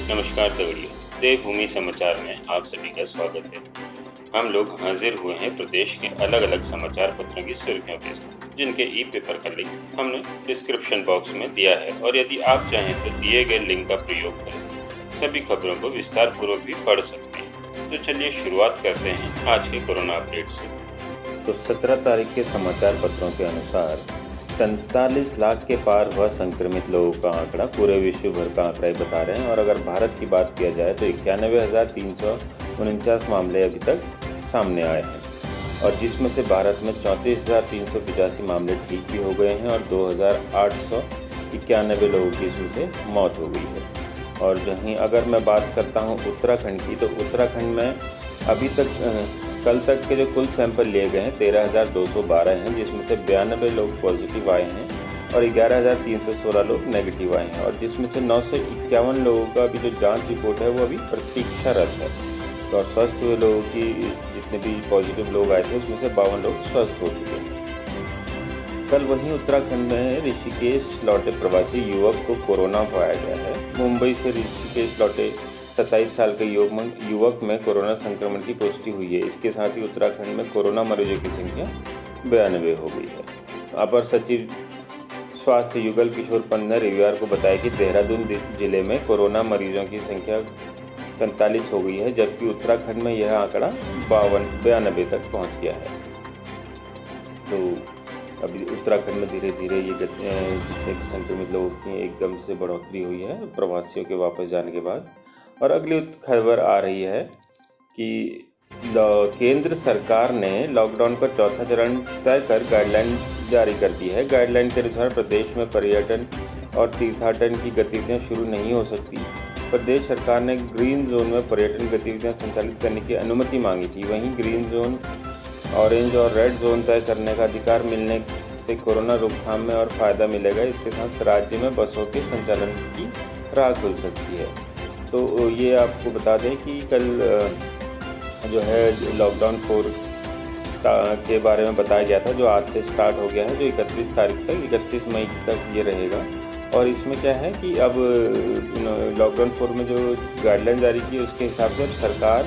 नमस्कार दवड़ियों, देवभूमि समाचार में आप सभी का स्वागत है। हम लोग हाजिर हुए हैं प्रदेश के अलग अलग समाचार पत्रों की सुर्खियों के साथ, जिनके ई पेपर का लिंक हमने डिस्क्रिप्शन बॉक्स में दिया है और यदि आप चाहें तो दिए गए लिंक का प्रयोग कर सभी खबरों को विस्तार पूर्वक भी पढ़ सकते हैं। तो चलिए शुरुआत करते हैं आज के कोरोना अपडेट से। तो 17 तारीख के समाचार पत्रों के अनुसार 47 लाख के पार हुआ संक्रमित लोगों का आंकड़ा, पूरे विश्व भर का आंकड़ा ही बता रहे हैं। और अगर भारत की बात किया जाए तो 91,349 मामले अभी तक सामने आए हैं और जिसमें से भारत में 34,385 मामले ठीक भी हो गए हैं और 2,891 लोगों की इसमें से मौत हो गई है। और जहीं अगर मैं बात करता हूं उत्तराखंड की, तो उत्तराखंड में अभी तक कल तक के जो कुल सैंपल लिए गए हैं 13,212 हैं, जिसमें से 92 लोग पॉजिटिव आए हैं और 11,316 लोग नेगेटिव आए हैं और जिसमें से 951 लोगों का अभी जो जांच रिपोर्ट है वो अभी प्रतीक्षारत है। तो और स्वस्थ हुए लोगों की जितने भी पॉजिटिव लोग आए थे उसमें से 52 लोग स्वस्थ हो चुके हैं। कल वहीं उत्तराखंड में ऋषिकेश लौटे प्रवासी युवक को कोरोना पाया गया है। मुंबई से ऋषिकेश लौटे 27 साल के युवक में कोरोना संक्रमण की पुष्टि हुई है। इसके साथ ही उत्तराखंड में कोरोना मरीजों की संख्या 92 हो गई है। अपर सचिव स्वास्थ्य युगल किशोर पंत ने रविवार को बताया कि देहरादून जिले में कोरोना मरीजों की संख्या 45 हो गई है, जबकि उत्तराखंड में यह आंकड़ा 92 तक पहुंच गया है। तो अभी उत्तराखंड में धीरे धीरे ये जितने भी संक्रमित लोगों की एकदम से बढ़ोतरी हुई है प्रवासियों के वापस जाने के बाद। और अगली खबर आ रही है कि केंद्र सरकार ने लॉकडाउन का चौथा चरण तय कर गाइडलाइन जारी कर दी है। गाइडलाइन के अनुसार प्रदेश में पर्यटन और तीर्थाटन की गतिविधियां शुरू नहीं हो सकती। प्रदेश सरकार ने ग्रीन जोन में पर्यटन गतिविधियां संचालित करने की अनुमति मांगी थी। वहीं ग्रीन जोन, ऑरेंज और रेड जोन तय करने का अधिकार मिलने से कोरोना रोकथाम में और फायदा मिलेगा। इसके साथ राज्य में बसों के संचालन की राह खुल सकती है। तो ये आपको बता दें कि कल जो है लॉकडाउन 4 के बारे में बताया गया था, जो आज से स्टार्ट हो गया है, जो 31 तारीख तक 31 मई तक ये रहेगा। और इसमें क्या है कि अब लॉकडाउन 4 में जो गाइडलाइन जारी की उसके हिसाब से अब सरकार,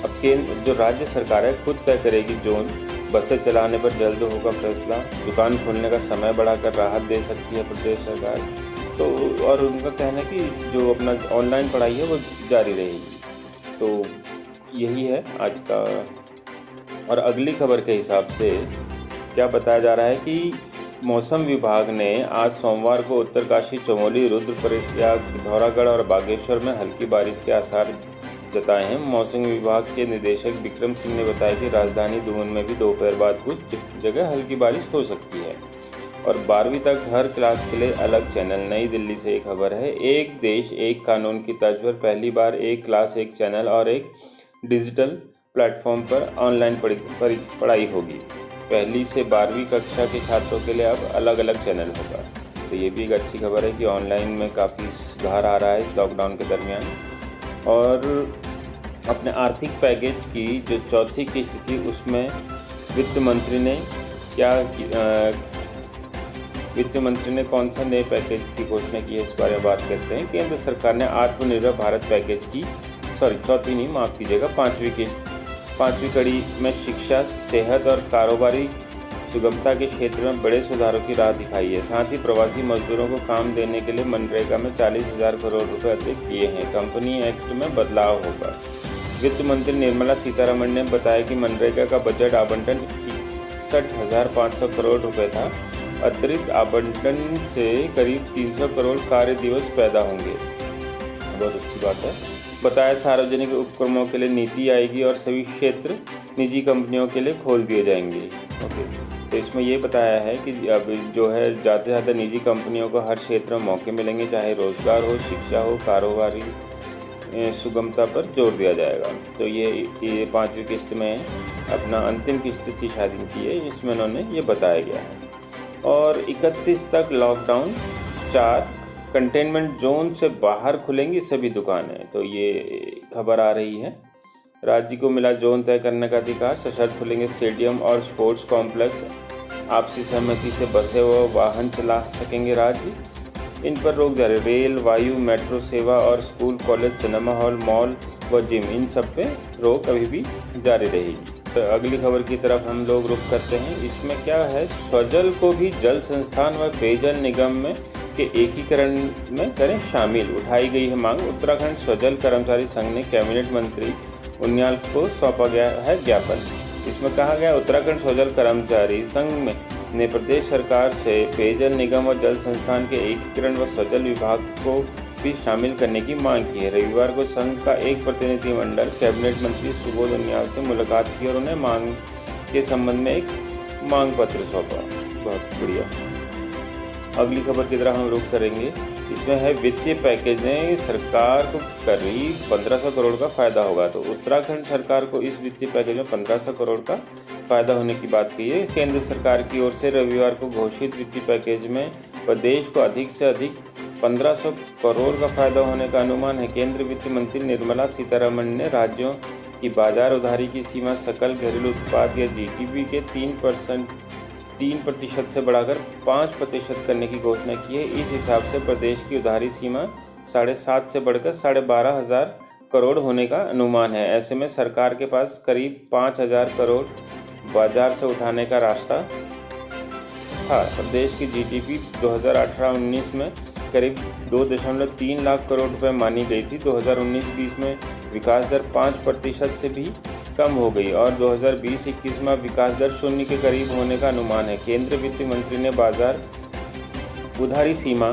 अब केंद्र जो राज्य सरकार है खुद तय करेगी जोन। बसें चलाने पर जल्द होगा फैसला। दुकान खोलने का समय बढ़ाकर राहत दे सकती है प्रदेश सरकार। तो और उनका कहना है कि इस जो अपना ऑनलाइन पढ़ाई है वो जारी रहेगी। तो यही है आज का। और अगली खबर के हिसाब से क्या बताया जा रहा है कि मौसम विभाग ने आज सोमवार को उत्तरकाशी, चमोली, रुद्रप्रयाग, पिथौरागढ़ और बागेश्वर में हल्की बारिश के आसार जताए हैं। मौसम विभाग के निदेशक विक्रम सिंह ने बताया कि राजधानी दून में भी दोपहर बाद कुछ जगह हल्की बारिश हो सकती है। और 12वीं तक हर क्लास के लिए अलग चैनल। नई दिल्ली से एक खबर है, एक देश एक कानून की तर्ज पर पहली बार एक क्लास एक चैनल और एक डिजिटल प्लेटफॉर्म पर ऑनलाइन पढ़ाई होगी। पहली से 12वीं कक्षा के छात्रों के लिए अब अलग अलग चैनल होगा। तो ये भी एक अच्छी खबर है कि ऑनलाइन में काफ़ी सुधार आ रहा है इस लॉकडाउन के दरमियान। और अपने आर्थिक पैकेज की जो चौथी किस्त थी उसमें वित्त मंत्री ने कौन सा नए पैकेज की घोषणा की है, इस बारे में बात करते हैं। केंद्र सरकार ने आत्मनिर्भर भारत पैकेज की चौथी नहीं, माफ़ कीजिएगा, 5वीं किस्त, 5वीं कड़ी में शिक्षा, सेहत और कारोबारी सुगमता के क्षेत्र में बड़े सुधारों की राह दिखाई है। साथ ही प्रवासी मजदूरों को काम देने के लिए मनरेगा में 40,000 करोड़ रुपए अतिरिक्त दिए हैं। कंपनी एक्ट में बदलाव होगा। वित्त मंत्री निर्मला सीतारमण ने बताया कि मनरेगा का बजट आवंटन 61,500 करोड़ रुपए था। अतिरिक्त आवंटन से करीब 300 करोड़ कार्य दिवस पैदा होंगे। बहुत अच्छी बात है। बताया सार्वजनिक उपक्रमों के लिए नीति आएगी और सभी क्षेत्र निजी कंपनियों के लिए खोल दिए जाएंगे। ओके, तो इसमें ये बताया है कि अब जो है ज़्यादा से ज़्यादा निजी कंपनियों को हर क्षेत्र में मौके मिलेंगे, चाहे रोजगार हो, शिक्षा हो, कारोबारी सुगमता पर जोर दिया जाएगा। तो ये 5वीं किस्त में अपना अंतिम किस्त थी शायद इनकी है, इसमें उन्होंने ये बताया गया है। और 31 तक लॉकडाउन। 4 कंटेनमेंट जोन से बाहर खुलेंगी सभी दुकानें। तो ये खबर आ रही है। राज्य को मिला जोन तय करने का अधिकार। सशर्त खुलेंगे स्टेडियम और स्पोर्ट्स कॉम्प्लेक्स। आपसी सहमति से बसें व वाहन चला सकेंगे राज्य। इन पर रोक जारी। रेल, वायु, मेट्रो सेवा और school, college, cinema hall, mall व जिम, इन सब पे रोक अभी भी जारी रहेगी। तो अगली खबर की तरफ हम लोग रुख करते हैं। इसमें क्या है, स्वजल को भी जल संस्थान व पेयजल निगम में के एकीकरण में करें शामिल, उठाई गई है मांग। उत्तराखंड स्वजल कर्मचारी संघ ने कैबिनेट मंत्री उनियाल को सौंपा गया है ज्ञापन। इसमें कहा गया, उत्तराखंड स्वजल कर्मचारी संघ ने प्रदेश सरकार से पेयजल निगम व जल संस्थान के एकीकरण व स्वजल विभाग को भी शामिल करने की मांग की है। रविवार को संघ का एक प्रतिनिधिमंडल कैबिनेट मंत्री सुबोध उनियाल से मुलाकात की और उन्हें मांग के संबंध में एक मांग पत्र सौंपा। बहुत बढ़िया। अगली खबर की तरफ हम रुख करेंगे। इसमें है, वित्तीय पैकेज ने सरकार को करीब 1500 करोड़ का फायदा होगा। तो उत्तराखंड सरकार को इस वित्तीय पैकेज में 1500 करोड़ का फायदा होने की बात कही है। केंद्र सरकार की ओर से रविवार को घोषित वित्तीय पैकेज में प्रदेश को अधिक से अधिक 1500 करोड़ का फायदा होने का अनुमान है। केंद्रीय वित्त मंत्री निर्मला सीतारमण ने राज्यों की बाजार उधारी की सीमा सकल घरेलू उत्पाद या जीडीपी के 3% से बढ़ाकर 5% करने की घोषणा की है। इस हिसाब से प्रदेश की उधारी सीमा 7.5 से बढ़कर 12,500 करोड़ होने का अनुमान है। ऐसे में सरकार के पास करीब 5,000 करोड़ बाजार से उठाने का रास्ता था। प्रदेश की जीडीपी 2018-19 में करीब 2.3 लाख करोड़ रुपए मानी गई थी। 2019-20 में विकास दर 5% से भी कम हो गई और 2020-21 में विकास दर 0 के करीब होने का अनुमान है। केंद्रीय वित्त मंत्री ने बाजार उधारी सीमा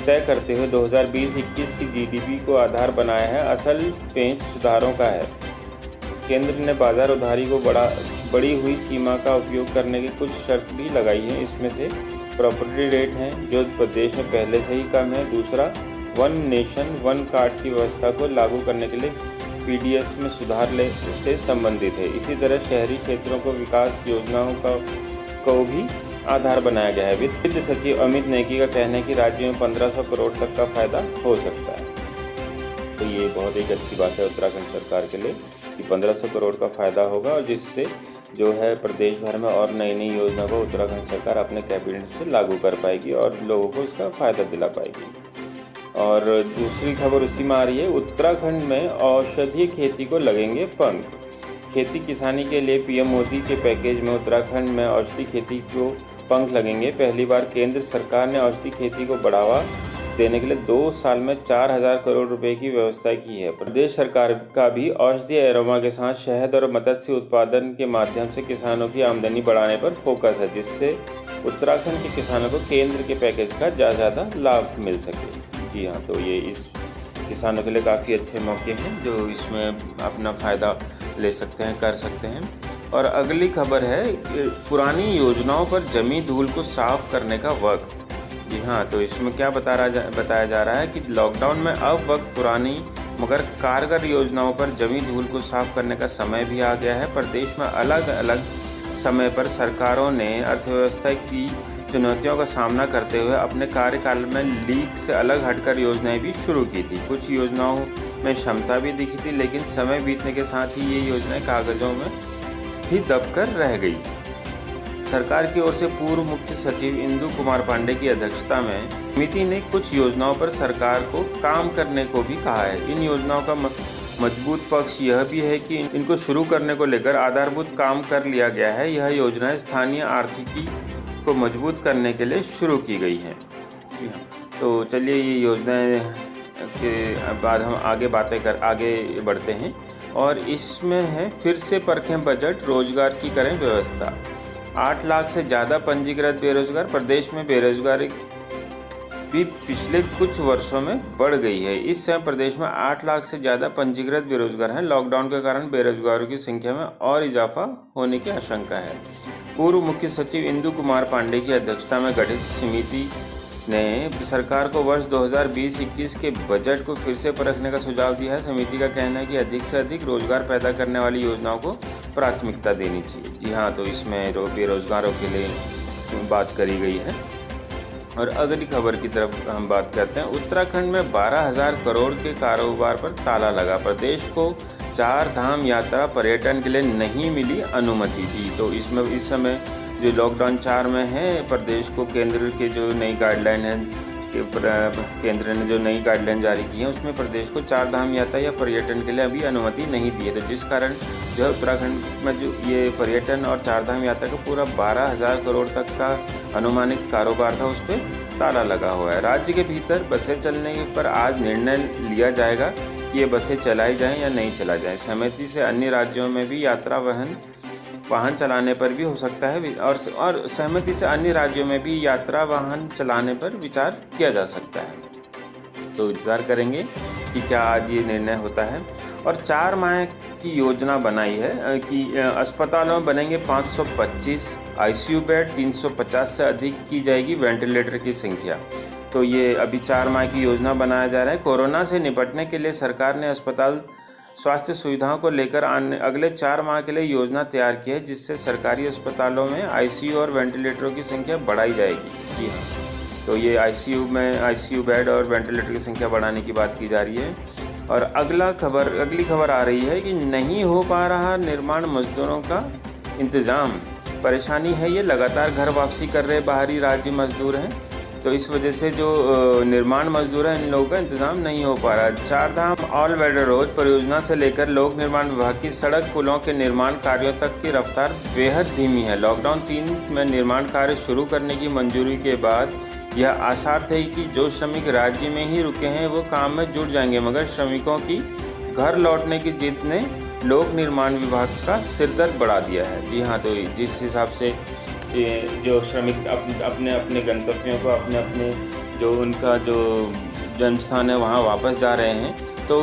तय करते हुए 2020-21 की जीडीपी को आधार बनाया है। असल पेंच सुधारों का है। केंद्र ने बाजार उधारी को बढ़ी हुई सीमा का उपयोग करने की कुछ शर्त भी लगाई है। इसमें से प्रॉपर्टी रेट हैं जो प्रदेश में पहले से ही कम है। दूसरा, वन नेशन वन कार्ड की व्यवस्था को लागू करने के लिए पीडीएस में सुधार से संबंधित है। इसी तरह शहरी क्षेत्रों को विकास योजनाओं को भी आधार बनाया गया है। वित्त सचिव अमित नेगी का कहना है कि राज्य में 1500 करोड़ तक का फायदा हो सकता है। तो ये बहुत एक अच्छी बात है उत्तराखंड सरकार के लिए कि 1500 करोड़ का फायदा होगा और जिससे जो है प्रदेश भर में और नई नई योजना को उत्तराखंड सरकार अपने कैबिनेट से लागू कर पाएगी और लोगों को इसका फायदा दिला पाएगी। और दूसरी खबर उसी में आ रही है, उत्तराखंड में औषधीय खेती को लगेंगे पंख। खेती किसानी के लिए पीएम मोदी के पैकेज में उत्तराखंड में औषधि खेती को पंख लगेंगे। पहली बार केंद्र सरकार ने औषधि खेती को बढ़ावा देने के लिए 2 साल में 4,000 करोड़ रुपए की व्यवस्था की है। प्रदेश सरकार का भी औषधीय एरोमा के साथ शहद और मत्स्य उत्पादन के माध्यम से किसानों की आमदनी बढ़ाने पर फोकस है, जिससे उत्तराखंड के किसानों को केंद्र के पैकेज का ज़्यादा लाभ मिल सके। जी हाँ, तो ये इस किसानों के लिए काफ़ी अच्छे मौके हैं जो इसमें अपना फ़ायदा ले सकते हैं, कर सकते हैं। और अगली खबर है, पुरानी योजनाओं पर जमी धूल को साफ करने का वक्त। जी हाँ, तो इसमें क्या बताया जा रहा है कि लॉकडाउन में अब वक्त पुरानी मगर कारगर योजनाओं पर जमी धूल को साफ करने का समय भी आ गया है। प्रदेश में अलग अलग समय पर सरकारों ने अर्थव्यवस्था की चुनौतियों का सामना करते हुए अपने कार्यकाल में लीक से अलग हटकर योजनाएं भी शुरू की थी। कुछ योजनाओं में क्षमता भी दिखी थी, लेकिन समय बीतने के साथ ही ये योजनाएं कागजों में ही दबकर रह गई। सरकार की ओर से पूर्व मुख्य सचिव इंदु कुमार पांडे की अध्यक्षता में समिति ने कुछ योजनाओं पर सरकार को काम करने को भी कहा है। इन योजनाओं का मजबूत पक्ष यह भी है कि इनको शुरू करने को लेकर आधारभूत काम कर लिया गया है। यह योजनाएं स्थानीय आर्थिकी को मजबूत करने के लिए शुरू की गई हैं। जी हाँ, तो चलिए ये योजनाएं के बाद हम आगे बढ़ते हैं और इसमें है, फिर से परखें बजट, रोजगार की करें व्यवस्था। 8 लाख से ज़्यादा पंजीकृत बेरोजगार। प्रदेश में बेरोजगारी भी पिछले कुछ वर्षों में बढ़ गई है। इस समय प्रदेश में 8 लाख से ज़्यादा पंजीकृत बेरोजगार हैं। लॉकडाउन के कारण बेरोजगारों की संख्या में और इजाफा होने की आशंका है। पूर्व मुख्य सचिव इंदु कुमार पांडे की अध्यक्षता में गठित समिति ने सरकार को वर्ष 2020-21 के बजट को फिर से परखने का सुझाव दिया है। समिति का कहना है कि अधिक से अधिक रोजगार पैदा करने वाली योजनाओं को प्राथमिकता देनी चाहिए। जी हाँ, तो इसमें बेरोजगारों के लिए बात करी गई है। और अगली खबर की तरफ हम बात करते हैं। उत्तराखंड में 12,000 करोड़ के कारोबार पर ताला लगा। प्रदेश को 4 धाम यात्रा पर्यटन के लिए नहीं मिली अनुमति। जी, तो इसमें इस समय जो लॉकडाउन 4 में है, प्रदेश को केंद्र के जो नई गाइडलाइन है केंद्र ने जो नई गाइडलाइन जारी की है उसमें प्रदेश को 4 धाम यात्रा या पर्यटन के लिए अभी अनुमति नहीं दी है। तो जिस कारण जो है उत्तराखंड में जो ये पर्यटन और 4 धाम यात्रा का पूरा 12,000 करोड़ तक का अनुमानित कारोबार था उस पर ताला लगा हुआ है। राज्य के भीतर बसें चलने पर आज निर्णय लिया जाएगा कि ये बसें चलाई जाएं या नहीं चला जाए। सहमति से अन्य राज्यों में भी यात्रा वाहन चलाने पर भी हो सकता है और सहमति से अन्य राज्यों में भी यात्रा वाहन चलाने पर विचार किया जा सकता है। तो इंतज़ार करेंगे कि क्या आज ये निर्णय होता है। और 4 माह की योजना बनाई है कि अस्पतालों में बनेंगे 525 आईसीयू बेड, 350 से अधिक की जाएगी वेंटिलेटर की संख्या। तो ये अभी 4 माह की योजना बनाया जा रहा है। कोरोना से निपटने के लिए सरकार ने अस्पताल स्वास्थ्य सुविधाओं को लेकर अगले 4 माह के लिए योजना तैयार की है, जिससे सरकारी अस्पतालों में आईसीयू और वेंटिलेटरों की संख्या बढ़ाई जाएगी। जी हाँ, तो ये आईसीयू बेड और वेंटिलेटर की संख्या बढ़ाने की बात की जा रही है। और अगली खबर आ रही है कि नहीं हो पा रहा निर्माण मजदूरों का इंतज़ाम। परेशानी है ये, लगातार घर वापसी कर रहे बाहरी राज्य मजदूर हैं, तो इस वजह से जो निर्माण मजदूर हैं इन लोगों का इंतज़ाम नहीं हो पा रहा। 4 धाम ऑल वेदर रोड परियोजना से लेकर लोक निर्माण विभाग की सड़क पुलों के निर्माण कार्यों तक की रफ्तार बेहद धीमी है। लॉकडाउन 3 में निर्माण कार्य शुरू करने की मंजूरी के बाद यह आसार थे कि जो श्रमिक राज्य में ही रुके हैं वो काम में जुट जाएंगे, मगर श्रमिकों की घर लौटने की जिद ने लोक निर्माण विभाग का सिरदर्द बढ़ा दिया है। जी हाँ, तो जिस हिसाब से जो श्रमिक अपने अपने गंतव्यों को अपने जो उनका जो जन्म स्थान है वहाँ वापस जा रहे हैं, तो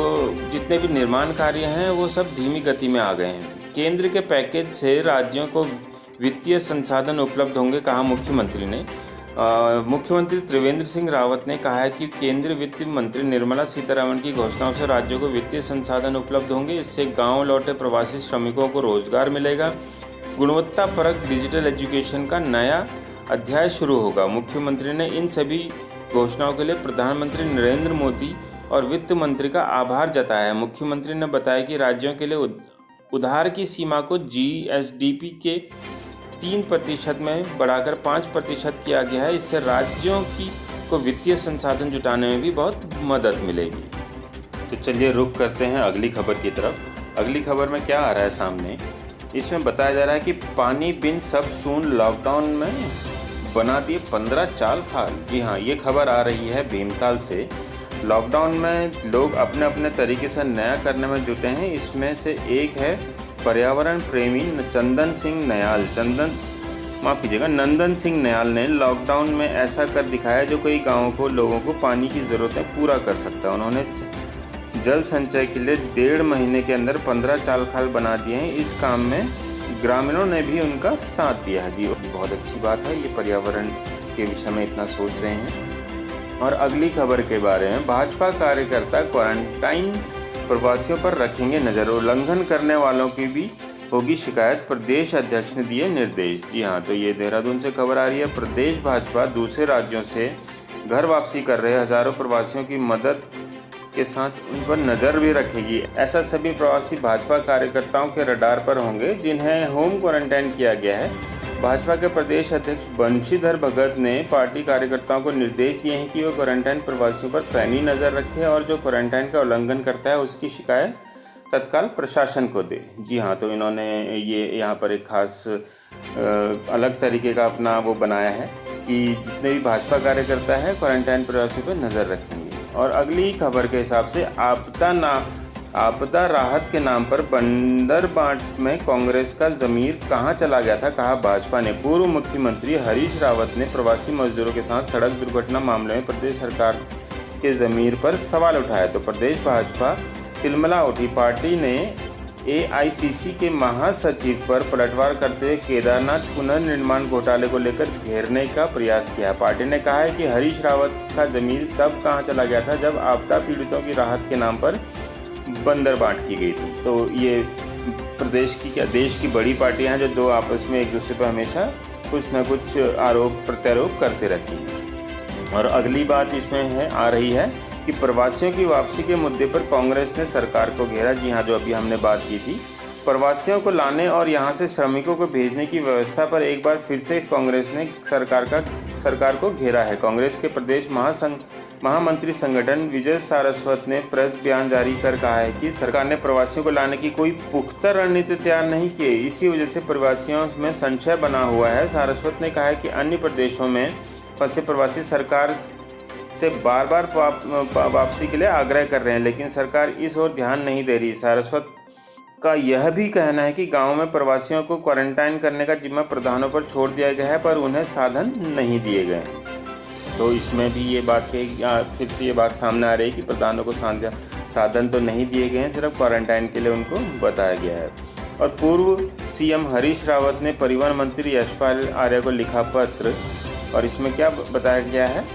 जितने भी निर्माण कार्य हैं वो सब धीमी गति में आ गए हैं। केंद्र के पैकेज से राज्यों को वित्तीय संसाधन उपलब्ध होंगे, कहा मुख्यमंत्री ने। मुख्यमंत्री त्रिवेंद्र सिंह रावत ने कहा है कि केंद्रीय वित्त मंत्री निर्मला सीतारमण की घोषणाओं से राज्यों को वित्तीय संसाधन उपलब्ध होंगे। इससे गाँव लौटे प्रवासी श्रमिकों को रोजगार मिलेगा। गुणवत्तापरक डिजिटल एजुकेशन का नया अध्याय शुरू होगा। मुख्यमंत्री ने इन सभी घोषणाओं के लिए प्रधानमंत्री नरेंद्र मोदी और वित्त मंत्री का आभार जताया है। मुख्यमंत्री ने बताया कि राज्यों के लिए उधार की सीमा को जीएसडीपी के 3% में बढ़ाकर 5% किया गया है। इससे राज्यों को वित्तीय संसाधन जुटाने में भी बहुत मदद मिलेगी। तो चलिए रुख करते हैं अगली खबर की तरफ। अगली खबर में क्या आ रहा है सामने, इसमें बताया जा रहा है कि पानी बिन सब सून, लॉकडाउन में बना दिए 15 चाल खाल। जी हाँ, ये खबर आ रही है भीमताल से। लॉकडाउन में लोग अपने अपने तरीके से नया करने में जुटे हैं। इसमें से एक है पर्यावरण प्रेमी नंदन सिंह नयाल ने लॉकडाउन में ऐसा कर दिखाया जो कई गाँवों को लोगों को पानी की ज़रूरतें पूरा कर सकता है। उन्होंने जल संचय के लिए 1.5 महीने के अंदर 15 चाल खाल बना दिए हैं। इस काम में ग्रामीणों ने भी उनका साथ दिया है। जी, बहुत अच्छी बात है, ये पर्यावरण के विषय में इतना सोच रहे हैं। और अगली खबर के बारे में, भाजपा कार्यकर्ता क्वारंटाइन प्रवासियों पर रखेंगे नज़र, उल्लंघन करने वालों की भी होगी शिकायत, प्रदेश अध्यक्ष ने दिए निर्देश। जी हाँ, तो ये देहरादून से खबर आ रही है। प्रदेश भाजपा दूसरे राज्यों से घर वापसी कर रहे हज़ारों प्रवासियों की मदद के साथ उन पर नज़र भी रखेगी। ऐसा सभी प्रवासी भाजपा कार्यकर्ताओं के रडार पर होंगे जिन्हें होम क्वारंटाइन किया गया है। भाजपा के प्रदेश अध्यक्ष बंशीधर भगत ने पार्टी कार्यकर्ताओं को निर्देश दिए हैं कि वो क्वारंटाइन प्रवासियों पर पैनी नज़र रखें और जो क्वारंटाइन का उल्लंघन करता है उसकी शिकायत तत्काल प्रशासन को दे। जी हाँ, तो इन्होंने ये यहाँ पर एक खास अलग तरीके का अपना वो बनाया है कि जितने भी भाजपा कार्यकर्ता है क्वारंटाइन प्रवासियों पर नज़र रखेंगे। और अगली खबर के हिसाब से आपदा राहत के नाम पर बंदरबाट में कांग्रेस का ज़मीर कहां चला गया था, कहा भाजपा ने। पूर्व मुख्यमंत्री हरीश रावत ने प्रवासी मजदूरों के साथ सड़क दुर्घटना मामले में प्रदेश सरकार के ज़मीर पर सवाल उठाया तो प्रदेश भाजपा तिलमिला उठी। पार्टी ने एआईसीसी के महासचिव पर पलटवार करते हुए केदारनाथ पुनर्निर्माण घोटाले को लेकर घेरने का प्रयास किया। पार्टी ने कहा है कि हरीश रावत का ज़मीर तब कहां चला गया था जब आपदा पीड़ितों की राहत के नाम पर बंदरबाट की गई थी। तो ये प्रदेश की क्या देश की बड़ी पार्टियां हैं जो दो आपस में एक दूसरे पर हमेशा कुछ न कुछ आरोप प्रत्यारोप करते रहती हैं। और अगली बात इसमें आ रही है कि प्रवासियों की वापसी के मुद्दे पर कांग्रेस ने सरकार को घेरा। जी हाँ, जो अभी हमने बात की थी, प्रवासियों को लाने और यहां से श्रमिकों को भेजने की व्यवस्था पर एक बार फिर से कांग्रेस ने सरकार को घेरा है। कांग्रेस के प्रदेश महामंत्री संगठन विजय सारस्वत ने प्रेस बयान जारी कर कहा है कि सरकार ने प्रवासियों को लाने की कोई पुख्ता रणनीति तैयार नहीं की है, इसी वजह से प्रवासियों में संशय बना हुआ है। सारस्वत ने कहा है कि अन्य प्रदेशों में फंसे प्रवासी सरकार से बार बार वापसी के लिए आग्रह कर रहे हैं, लेकिन सरकार इस ओर ध्यान नहीं दे रही। सारस्वत का यह भी कहना है कि गाँव में प्रवासियों को क्वारंटाइन करने का जिम्मा प्रधानों पर छोड़ दिया गया है, पर उन्हें साधन नहीं दिए गए। तो इसमें भी ये बात फिर से ये बात सामने आ रही है कि प्रधानों को साधन तो नहीं दिए गए हैं, सिर्फ क्वारंटाइन के लिए उनको बताया गया है। और पूर्व सीएम हरीश रावत ने परिवहन मंत्री यशपाल आर्य को लिखा पत्र, और इसमें क्या बताया गया है,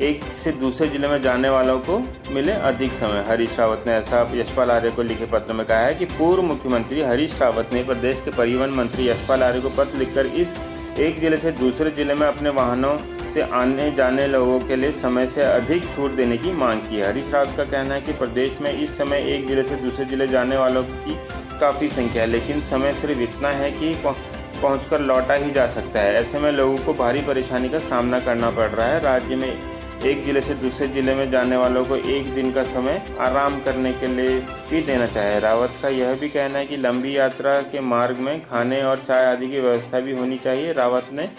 एक से दूसरे जिले में जाने वालों को मिले अधिक समय। हरीश रावत ने ऐसा यशपाल आर्य को लिखे पत्र में कहा है कि पूर्व मुख्यमंत्री हरीश रावत ने प्रदेश के परिवहन मंत्री यशपाल आर्य को पत्र लिखकर इस एक जिले से दूसरे जिले में अपने वाहनों से आने जाने लोगों के लिए समय से अधिक छूट देने की मांग की है। हरीश रावत का कहना है कि प्रदेश में इस समय एक जिले से दूसरे जिले जाने वालों की काफ़ी संख्या है, लेकिन समय सिर्फ इतना है कि पहुंचकर लौटा ही जा सकता है। ऐसे में लोगों को भारी परेशानी का सामना करना पड़ रहा है। राज्य में एक जिले से दूसरे जिले में जाने वालों को एक दिन का समय आराम करने के लिए भी देना चाहिए। रावत का यह भी कहना है कि लंबी यात्रा के मार्ग में खाने और चाय आदि की व्यवस्था भी होनी चाहिए। रावत ने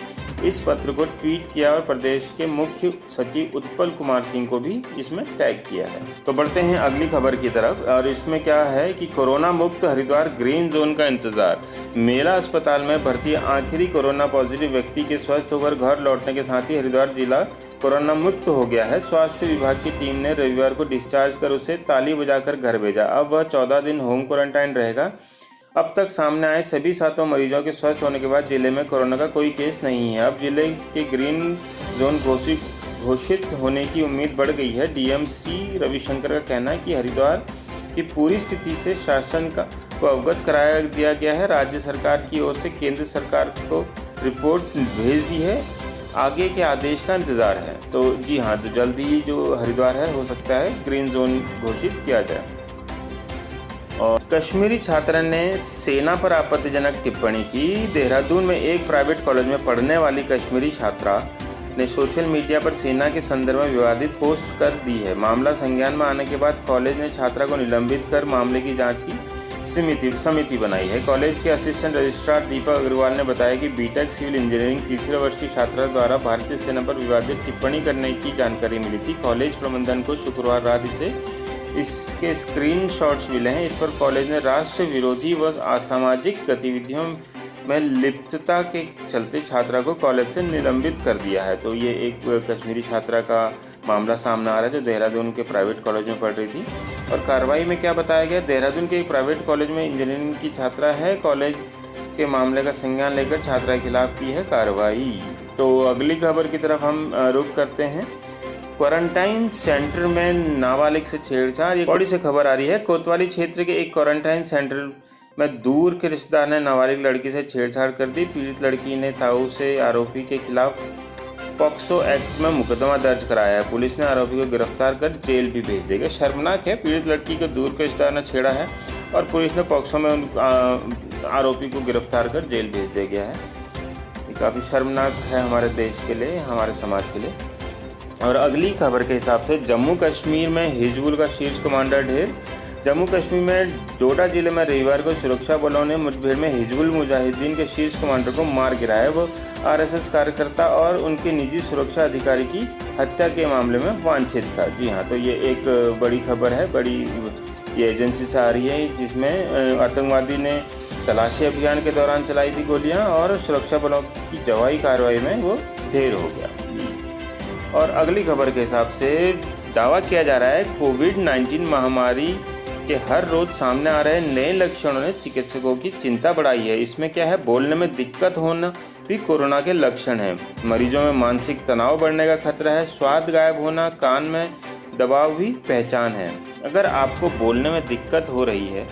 इस पत्र को ट्वीट किया और प्रदेश के मुख्य सचिव उत्पल कुमार सिंह को भी इसमें टैग किया है। तो बढ़ते हैं अगली खबर की तरफ, और इसमें क्या है कि कोरोना मुक्त हरिद्वार ग्रीन जोन का इंतजार। मेला अस्पताल में भर्ती आखिरी कोरोना पॉजिटिव व्यक्ति के स्वस्थ होकर घर लौटने के साथ ही हरिद्वार जिला कोरोना मुक्त हो गया है। स्वास्थ्य विभाग की टीम ने रविवार को डिस्चार्ज कर उसे ताली बजाकर घर भेजा। अब वह 14 दिन होम क्वारंटाइन रहेगा। अब तक सामने आए सभी 7 मरीजों के स्वस्थ होने के बाद जिले में कोरोना का कोई केस नहीं है। अब जिले के ग्रीन जोन घोषित होने की उम्मीद बढ़ गई है। डीएमसी रविशंकर का कहना है कि हरिद्वार की पूरी स्थिति से शासन को अवगत कराया दिया गया है। राज्य सरकार की ओर से केंद्र सरकार को रिपोर्ट भेज दी है, आगे के आदेश का इंतजार है। तो जी हाँ, तो जल्दी ही जो हरिद्वार है हो सकता है ग्रीन जोन घोषित किया जाए। और कश्मीरी छात्रा ने सेना पर आपत्तिजनक टिप्पणी की। देहरादून में एक प्राइवेट कॉलेज में पढ़ने वाली कश्मीरी छात्रा ने सोशल मीडिया पर सेना के संदर्भ में विवादित पोस्ट कर दी है। मामला संज्ञान में आने के बाद कॉलेज ने छात्रा को निलंबित कर मामले की जांच की समिति बनाई है। कॉलेज के असिस्टेंट रजिस्ट्रार दीपक अग्रवाल ने बताया कि बीटेक सिविल इंजीनियरिंग तीसरे वर्ष की छात्रा द्वारा भारतीय सेना पर विवादित टिप्पणी करने की जानकारी मिली थी। कॉलेज प्रबंधन को शुक्रवार रात इसके स्क्रीनशॉट्स मिले हैं। इस पर कॉलेज ने राष्ट्र विरोधी व असामाजिक गतिविधियों में लिप्तता के चलते छात्रा को कॉलेज से निलंबित कर दिया है। तो ये एक कश्मीरी छात्रा का मामला सामने आ रहा है जो देहरादून के प्राइवेट कॉलेज में पढ़ रही थी। और कार्रवाई में क्या बताया गया, देहरादून के एक प्राइवेट कॉलेज में इंजीनियरिंग की छात्रा है। कॉलेज के मामले का संज्ञान लेकर छात्रा के खिलाफ की है कार्रवाई। तो अगली खबर की तरफ हम रुख करते हैं। क्वारंटाइन सेंटर में नाबालिग से छेड़छाड़, ये कौड़ी से खबर आ रही है। कोतवाली क्षेत्र के एक क्वारंटाइन सेंटर में दूर के रिश्तेदार ने नाबालिग लड़की से छेड़छाड़ कर दी। पीड़ित लड़की ने ताऊ से आरोपी के खिलाफ पॉक्सो एक्ट में मुकदमा दर्ज कराया है। पुलिस ने आरोपी को गिरफ्तार कर जेल भी भेज देगा। शर्मनाक है, पीड़ित लड़की को दूर के रिश्तेदार ने छेड़ा है और पुलिस ने पॉक्सो में आरोपी को गिरफ्तार कर जेल भेज दिया गया है। ये काफ़ी शर्मनाक है हमारे देश के लिए, हमारे समाज के लिए। और अगली खबर के हिसाब से जम्मू कश्मीर में हिजबुल का शीर्ष कमांडर ढेर। जम्मू कश्मीर में डोडा जिले में रविवार को सुरक्षा बलों ने मुठभेड़ में हिजबुल मुजाहिदीन के शीर्ष कमांडर को मार गिराया। वो आरएसएस कार्यकर्ता और उनके निजी सुरक्षा अधिकारी की हत्या के मामले में वांछित था। जी हाँ, तो ये एक बड़ी खबर है, बड़ी ये एजेंसी से आ रही है, जिसमें आतंकवादी ने तलाशी अभियान के दौरान चलाई थी गोलियां और सुरक्षा बलों की जवाबी कार्रवाई में वो ढेर हो गया। और अगली खबर के हिसाब से दावा किया जा रहा है कोविड-19 महामारी के हर रोज सामने आ रहे नए लक्षणों ने चिकित्सकों की चिंता बढ़ाई है। इसमें क्या है, बोलने में दिक्कत होना भी कोरोना के लक्षण है। मरीजों में मानसिक तनाव बढ़ने का खतरा है। स्वाद गायब होना, कान में दबाव भी पहचान है। अगर आपको बोलने में दिक्कत हो रही है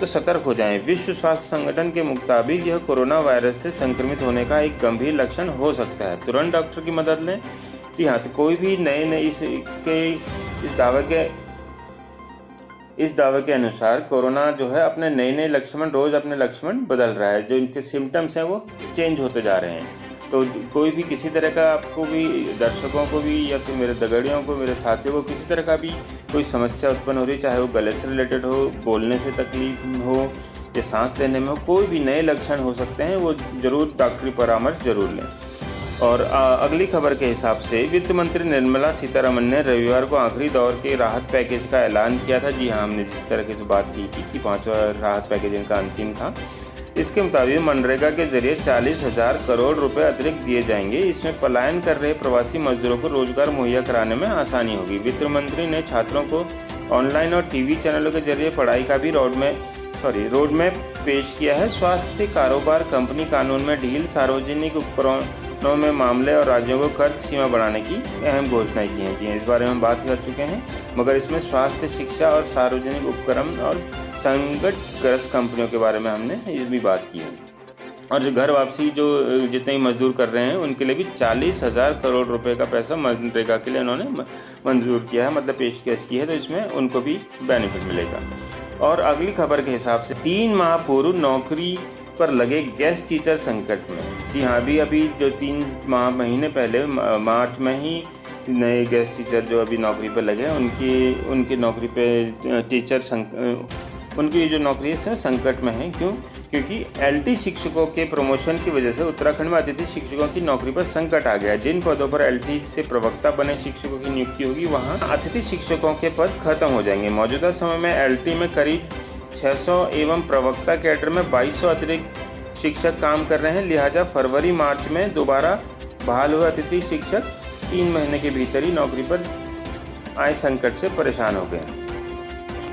तो सतर्क हो जाएं। विश्व स्वास्थ्य संगठन के मुताबिक यह कोरोना वायरस से संक्रमित होने का एक गंभीर लक्षण हो सकता है। तुरंत डॉक्टर की मदद लें। जी हाँ, तो कोई भी नए इस दावे के इस दावे के अनुसार कोरोना जो है अपने नए लक्षण रोज़ अपने लक्षण बदल रहा है, जो इनके सिम्टम्स हैं वो चेंज होते जा रहे हैं। तो कोई भी किसी तरह का आपको भी, दर्शकों को भी या फिर मेरे दगड़ियों को, मेरे साथियों को किसी तरह का भी कोई समस्या उत्पन्न हो रही, चाहे वो गले से रिलेटेड हो, बोलने से तकलीफ हो या सांस लेने में हो, कोई भी नए लक्षण हो सकते हैं, वो ज़रूर डॉक्टरी परामर्श ज़रूर लें। और अगली खबर के हिसाब से वित्त मंत्री निर्मला सीतारमण ने रविवार को आखिरी दौर के राहत पैकेज का ऐलान किया था। जी हाँ, हमने जिस तरह से बात की थी कि 5वां राहत पैकेज इनका अंतिम था। इसके मुताबिक मनरेगा के जरिए 40,000 करोड़ रुपए अतिरिक्त दिए जाएंगे। इसमें पलायन कर रहे प्रवासी मजदूरों को रोजगार मुहैया कराने में आसानी होगी। वित्त मंत्री ने छात्रों को ऑनलाइन और टीवी चैनलों के जरिए पढ़ाई का भी रोड मैप पेश किया है। स्वास्थ्य कारोबार कंपनी कानून में ढील, सार्वजनिक उपकरणों में मामले और राज्यों को कर्ज सीमा बढ़ाने की अहम घोषणाएं की हैं। जी इस बारे में हम बात कर चुके हैं, मगर इसमें स्वास्थ्य, शिक्षा और सार्वजनिक उपक्रम और संकटग्रस्त कंपनियों के बारे में हमने ये भी बात की है। और जो घर वापसी जो जितने मजदूर कर रहे हैं उनके लिए भी 40,000 करोड़ रुपए का पैसा मनरेगा के लिए उन्होंने मंजूर किया है, मतलब पेशकश की है, तो इसमें उनको भी बेनिफिट मिलेगा। और अगली खबर के हिसाब से 3 माह पूर्व नौकरी पर लगे गेस्ट टीचर संकट में। जी हाँ, अभी जो 3 महीने पहले मार्च में ही नए गेस्ट टीचर जो अभी नौकरी पर लगे हैं उनकी नौकरी पे उनकी जो नौकरी है संकट में है। क्योंकि एलटी शिक्षकों के प्रमोशन की वजह से उत्तराखंड में अतिथि शिक्षकों की नौकरी पर संकट आ गया है। जिन पदों पर एलटी से प्रवक्ता बने शिक्षकों की नियुक्ति होगी, वहां अतिथि शिक्षकों के पद खत्म हो जाएंगे। मौजूदा समय में एलटी में करीब 600 एवं प्रवक्ता कैडर में 2200 अतिरिक्त शिक्षक काम कर रहे हैं। लिहाजा फरवरी-मार्च में दोबारा बहाल हुए अतिथि शिक्षक 3 महीने के भीतर ही नौकरी पर आए संकट से परेशान हो गए।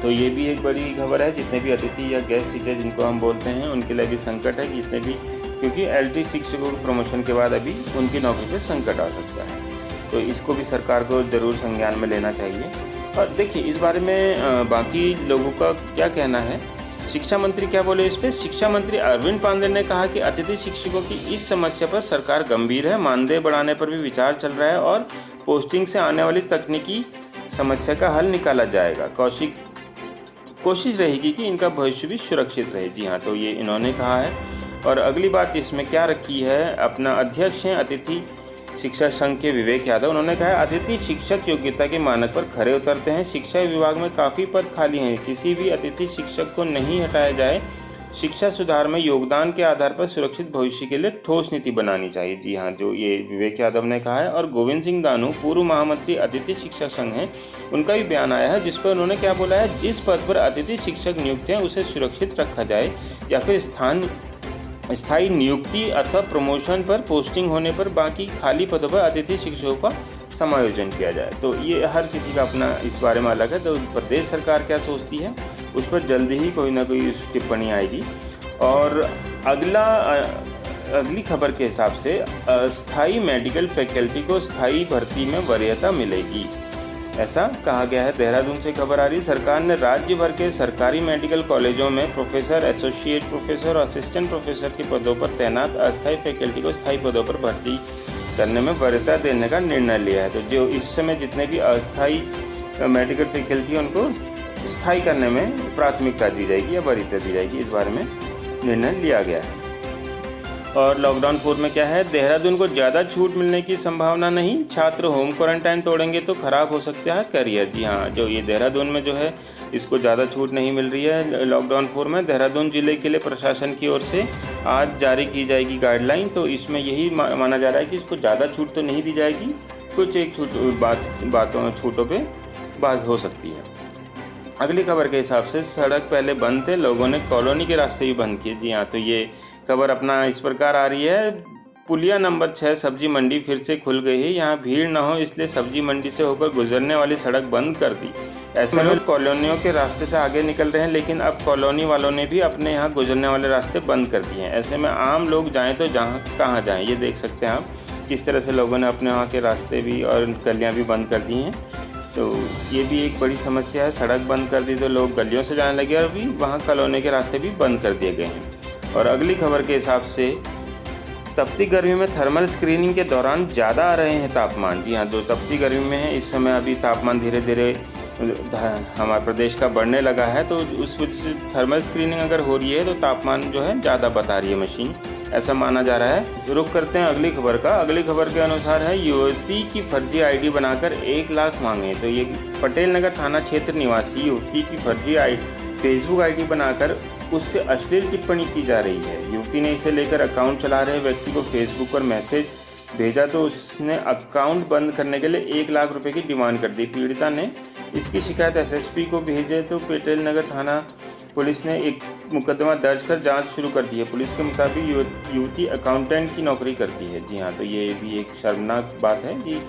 तो ये भी एक बड़ी खबर है। जितने भी अतिथि या गेस्ट टीचर जिनको हम बोलते हैं उनके लिए भी संकट है, जितने भी, क्योंकि एलटी शिक्षकों के प्रमोशन के बाद अभी उनकी नौकरी पर संकट आ सकता है। तो इसको भी सरकार को ज़रूर संज्ञान में लेना चाहिए। और देखिए इस बारे में बाकी लोगों का क्या कहना है। शिक्षा मंत्री क्या बोले इस पर। शिक्षा मंत्री अरविंद पांडे ने कहा कि अतिथि शिक्षकों की इस समस्या पर सरकार गंभीर है, मानदेय बढ़ाने पर भी विचार चल रहा है और पोस्टिंग से आने वाली तकनीकी समस्या का हल निकाला जाएगा। कोशिश रहेगी कि इनका भविष्य भी सुरक्षित रहे। जी हाँ, तो ये इन्होंने कहा है। और अगली बात इसमें क्या रखी है, अपना अध्यक्ष हैं अतिथि शिक्षक संघ के विवेक यादव। उन्होंने कहा अतिथि शिक्षक योग्यता के मानक पर खरे उतरते हैं। शिक्षा विभाग में काफ़ी पद खाली हैं, किसी भी अतिथि शिक्षक को नहीं हटाया जाए। शिक्षा सुधार में योगदान के आधार पर सुरक्षित भविष्य के लिए ठोस नीति बनानी चाहिए। जी हाँ, जो ये विवेक यादव ने कहा है। और गोविंद सिंह दानू पूर्व महामंत्री अतिथि शिक्षक संघ हैं, उनका भी बयान आया है, जिस पर उन्होंने क्या बोला है, जिस पद पर अतिथि शिक्षक नियुक्त हैं उसे सुरक्षित रखा जाए या फिर स्थायी नियुक्ति अथवा प्रमोशन पर पोस्टिंग होने पर बाकी खाली पदों पर अतिथि शिक्षकों का समायोजन किया जाए। तो ये हर किसी का अपना इस बारे में अलग है। तो प्रदेश सरकार क्या सोचती है उस पर जल्दी ही कोई ना कोई टिप्पणी आएगी। और अगली खबर के हिसाब से अस्थायी मेडिकल फैकल्टी को स्थायी भर्ती में वरीयता मिलेगी, ऐसा कहा गया है। देहरादून से खबर आ रही। सरकार ने राज्य भर के सरकारी मेडिकल कॉलेजों में प्रोफेसर, एसोसिएट प्रोफेसर और असिस्टेंट प्रोफेसर के पदों पर तैनात अस्थायी फैकल्टी को स्थायी पदों पर भर्ती करने में वरीयता देने का निर्णय लिया है। तो जो इस समय जितने भी अस्थायी मेडिकल फैकल्टी हैं उनको स्थायी करने में प्राथमिकता दी जाएगी या वरीयता दी जाएगी, इस बारे में निर्णय लिया गया है। और लॉकडाउन 4 में क्या है, देहरादून को ज़्यादा छूट मिलने की संभावना नहीं। छात्र होम क्वारंटाइन तोड़ेंगे तो खराब हो सकता है करियर। जी हाँ, जो ये देहरादून में जो है इसको ज़्यादा छूट नहीं मिल रही है लॉकडाउन 4 में। देहरादून जिले के लिए प्रशासन की ओर से आज जारी की जाएगी गाइडलाइन। तो इसमें यही माना जा रहा है कि इसको ज़्यादा छूट तो नहीं दी जाएगी, कुछ एक छूटों पर बात हो सकती है। अगली खबर के हिसाब से सड़क पहले बंद थे, लोगों ने कॉलोनी के रास्ते भी बंद किए। जी हाँ, तो ये खबर अपना इस प्रकार आ रही है। पुलिया नंबर 6 सब्जी मंडी फिर से खुल गई है। यहाँ भीड़ न हो इसलिए सब्जी मंडी से होकर गुजरने वाली सड़क बंद कर दी। ऐसे में कॉलोनियों के रास्ते से आगे निकल रहे हैं, लेकिन अब कॉलोनी वालों ने भी अपने यहाँ गुजरने वाले रास्ते बंद कर दिए हैं। ऐसे में आम लोग जाएँ तो कहाँ जाएँ, ये देख सकते हैं आप किस तरह से लोगों ने अपने वहाँ के रास्ते भी और गलियाँ भी बंद कर दी हैं। तो ये भी एक बड़ी समस्या है। सड़क बंद कर दी तो लोग गलियों से जाने लगे और अभी वहाँ कॉलोनी के रास्ते भी बंद कर दिए गए हैं। और अगली खबर के हिसाब से तपती गर्मी में थर्मल स्क्रीनिंग के दौरान ज़्यादा आ रहे हैं तापमान। जी हाँ, जो तपती गर्मी में है इस समय अभी तापमान धीरे धीरे हमारे प्रदेश का बढ़ने लगा है, तो उस वजह से थर्मल स्क्रीनिंग अगर हो रही है तो तापमान जो है ज़्यादा बता रही है मशीन, ऐसा माना जा रहा है। रुक करते हैं अगली खबर का। अगली खबर के अनुसार है, युवती की फर्जी आईडी बनाकर 1 लाख मांगे। तो ये पटेल नगर थाना क्षेत्र निवासी युवती की फर्जी फेसबुक आईडी बनाकर उससे अश्लील टिप्पणी की जा रही है। युवती ने इसे लेकर अकाउंट चला रहे व्यक्ति को फेसबुक पर मैसेज भेजा तो उसने अकाउंट बंद करने के लिए 1 लाख रुपए की डिमांड कर दी। पीड़िता ने इसकी शिकायत एसएसपी को भेजे तो पटेल नगर थाना पुलिस ने एक मुकदमा दर्ज कर जांच शुरू कर दी है। पुलिस के मुताबिक युवती अकाउंटेंट की नौकरी करती है। जी हाँ, तो ये भी एक शर्मनाक बात है कि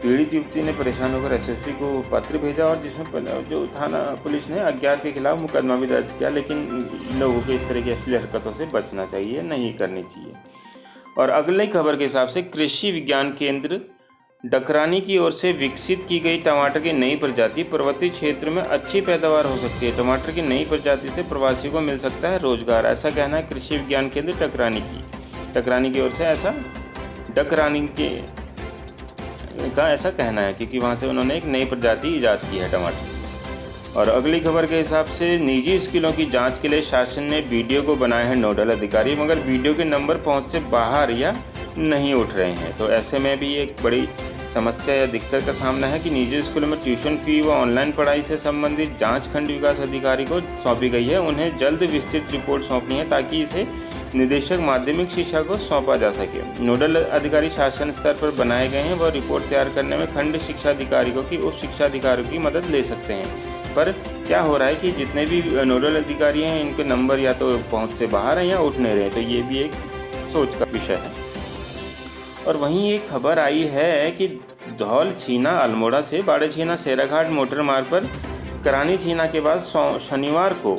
पीड़ित युवती ने परेशान होकर एसएसपी को पत्र भेजा और जिसमें जो थाना पुलिस ने अज्ञात के खिलाफ मुकदमा भी दर्ज किया। लेकिन लोगों को इस तरह की अश्लील हरकतों से बचना चाहिए, नहीं करनी चाहिए। और अगली खबर के हिसाब से, कृषि विज्ञान केंद्र डकरानी की ओर से विकसित की गई टमाटर की नई प्रजाति पर्वतीय क्षेत्र में अच्छी पैदावार हो सकती है। टमाटर की नई प्रजाति से प्रवासियों को मिल सकता है रोजगार, ऐसा कहना है कृषि विज्ञान केंद्र डकरानी की ओर से। ऐसा डकरानी का ऐसा कहना है क्योंकि वहाँ से उन्होंने एक नई प्रजाति ईजाद की है टमाटर। और अगली खबर के हिसाब से, निजी स्कूलों की जांच के लिए शासन ने बीडीओ को बनाए हैं नोडल अधिकारी, मगर बीडीओ के नंबर पहुंच से बाहर या नहीं उठ रहे हैं। तो ऐसे में भी एक बड़ी समस्या या दिक्कत का सामना है कि निजी स्कूलों में ट्यूशन फी व ऑनलाइन पढ़ाई से संबंधित जांच खंड विकास अधिकारी को सौंपी गई है। उन्हें जल्द विस्तृत रिपोर्ट सौंपनी है ताकि इसे निदेशक माध्यमिक शिक्षा को सौंपा जा सके। नोडल अधिकारी शासन स्तर पर बनाए गए हैं। वह रिपोर्ट तैयार करने में खंड शिक्षा अधिकारियों की उप शिक्षा अधिकारियों की मदद ले सकते हैं। पर क्या हो रहा है कि जितने भी नोडल अधिकारी हैं इनके नंबर या तो पहुंच से बाहर हैं या उठ नहीं रहे, तो ये भी एक सोच का विषय है। और वहीं एक खबर आई है कि धौल छीना अल्मोड़ा से बाड़े छीना सेराघाट मोटर मार्ग पर करानी छीना के बाद शनिवार को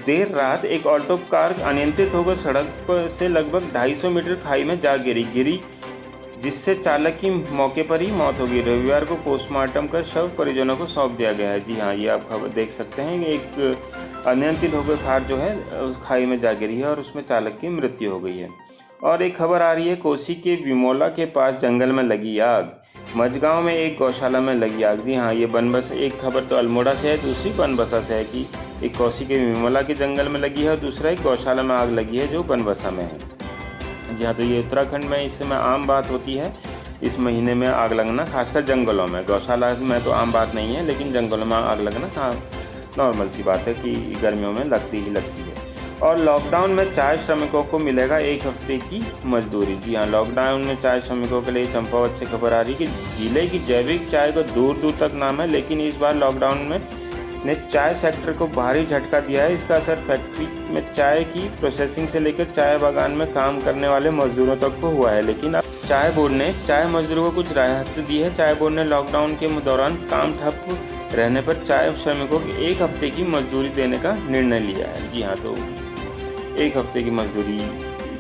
देर रात एक ऑल्टो कार अनियंत्रित होकर सड़क पर से लगभग 250 मीटर खाई में जा गिरी जिससे चालक की मौके पर ही मौत हो गई। रविवार को पोस्टमार्टम कर शव परिजनों को सौंप दिया गया है। जी हाँ, ये आप खबर देख सकते हैं कि एक अनियंत्रित होकर कार जो है उस खाई में जा गिरी है और उसमें चालक की मृत्यु हो गई है। और एक खबर आ रही है, कोसी के विमोला के पास जंगल में लगी आग। मझगांव में एक गौशाला में लगी आग। जी हाँ, ये बनबस एक खबर तो अल्मोड़ा से है, दूसरी बनबसा से है कि एक कोसी के विमोला के जंगल में लगी है और दूसरा एक गौशाला में आग लगी है जो बनबसा में है। जी हाँ, तो ये उत्तराखंड में इस समय आम बात होती है इस महीने में आग लगना, खासकर जंगलों में। गौशाला में तो आम बात नहीं है, लेकिन जंगलों में आग लगना नॉर्मल सी बात है कि गर्मियों में लगती है। और लॉकडाउन में चाय श्रमिकों को मिलेगा 1 हफ्ते की मजदूरी। जी हाँ, लॉकडाउन में चाय श्रमिकों के लिए चंपावत से खबर आ रही कि जिले की जैविक चाय को दूर दूर तक नाम है, लेकिन इस बार लॉकडाउन ने चाय सेक्टर को भारी झटका दिया है। इसका असर फैक्ट्री में चाय की प्रोसेसिंग से लेकर चाय बागान में काम करने वाले मजदूरों तक को हुआ है। लेकिन अब चाय बोर्ड ने चाय मजदूरों को कुछ राहत दी है। चाय बोर्ड ने लॉकडाउन के दौरान काम ठप रहने पर चाय श्रमिकों को 1 हफ्ते की मजदूरी देने का निर्णय लिया है। जी हाँ, तो 1 हफ्ते की मजदूरी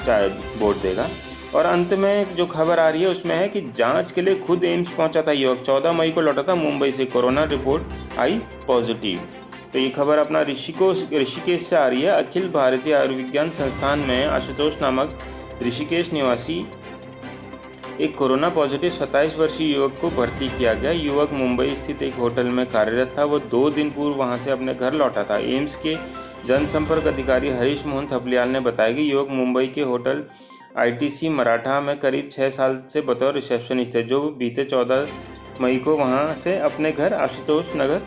चाय बोर्ड देगा। और अंत में जो खबर आ रही है उसमें है कि जांच के लिए खुद एम्स पहुंचा था युवक। 14 मई को लौटा था मुंबई से, कोरोना रिपोर्ट आई पॉजिटिव। तो ये खबर अपना ऋषिकेश से आ रही है। अखिल भारतीय आयुर्विज्ञान संस्थान में आशुतोष नामक ऋषिकेश निवासी एक कोरोना पॉजिटिव 27 वर्षीय युवक को भर्ती किया गया। युवक मुंबई स्थित एक होटल में कार्यरत था। वो 2 दिन पूर्व वहां से अपने घर लौटा था। एम्स के जनसंपर्क अधिकारी हरीश मोहन थपलियाल ने बताया कि युवक मुंबई के होटल ITC मराठा में करीब 6 साल से बतौर रिसेप्शनिस्ट है, जो बीते 14 मई को वहां से अपने घर आशुतोष नगर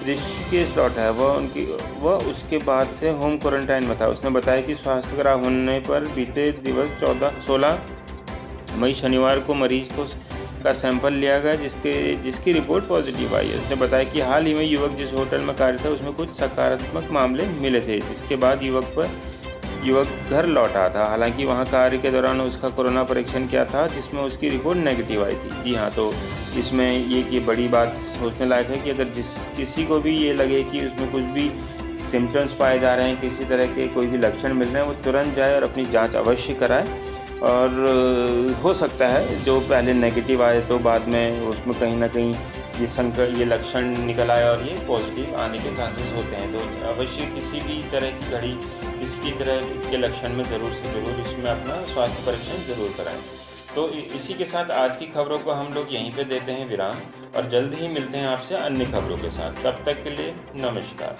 ऋषिकेश लौटा है। वह उसके बाद से होम क्वारंटाइन में था। उसने बताया कि स्वास्थ्य खराब होने पर बीते दिवस 16 मई शनिवार को मरीज का सैंपल लिया गया जिसकी रिपोर्ट पॉजिटिव आई है। उसने बताया कि हाल ही में युवक जिस होटल में कार्य था उसमें कुछ सकारात्मक मामले मिले थे, जिसके बाद युवक घर लौटा था। हालांकि वहां कार्य के दौरान उसका कोरोना परीक्षण किया था जिसमें उसकी रिपोर्ट नेगेटिव आई थी। जी हाँ, तो इसमें ये बड़ी बात सोचने लायक है कि अगर किसी को भी ये लगे कि उसमें कुछ भी सिम्टम्स पाए जा रहे हैं, किसी तरह के कोई भी लक्षण मिल रहे हैं, वो तुरंत जाए और अपनी जाँच अवश्य कराए। और हो सकता है जो पहले नेगेटिव आए तो बाद में उसमें कहीं ना कहीं ये लक्षण निकल आए और ये पॉजिटिव आने के चांसेस होते हैं। तो अवश्य किसी भी तरह की किसी तरह के लक्षण में ज़रूर से ज़रूर इसमें अपना स्वास्थ्य परीक्षण ज़रूर कराएं। तो इसी के साथ आज की खबरों को हम लोग यहीं पे देते हैं विराम और जल्द ही मिलते हैं आपसे अन्य खबरों के साथ। तब तक के लिए नमस्कार।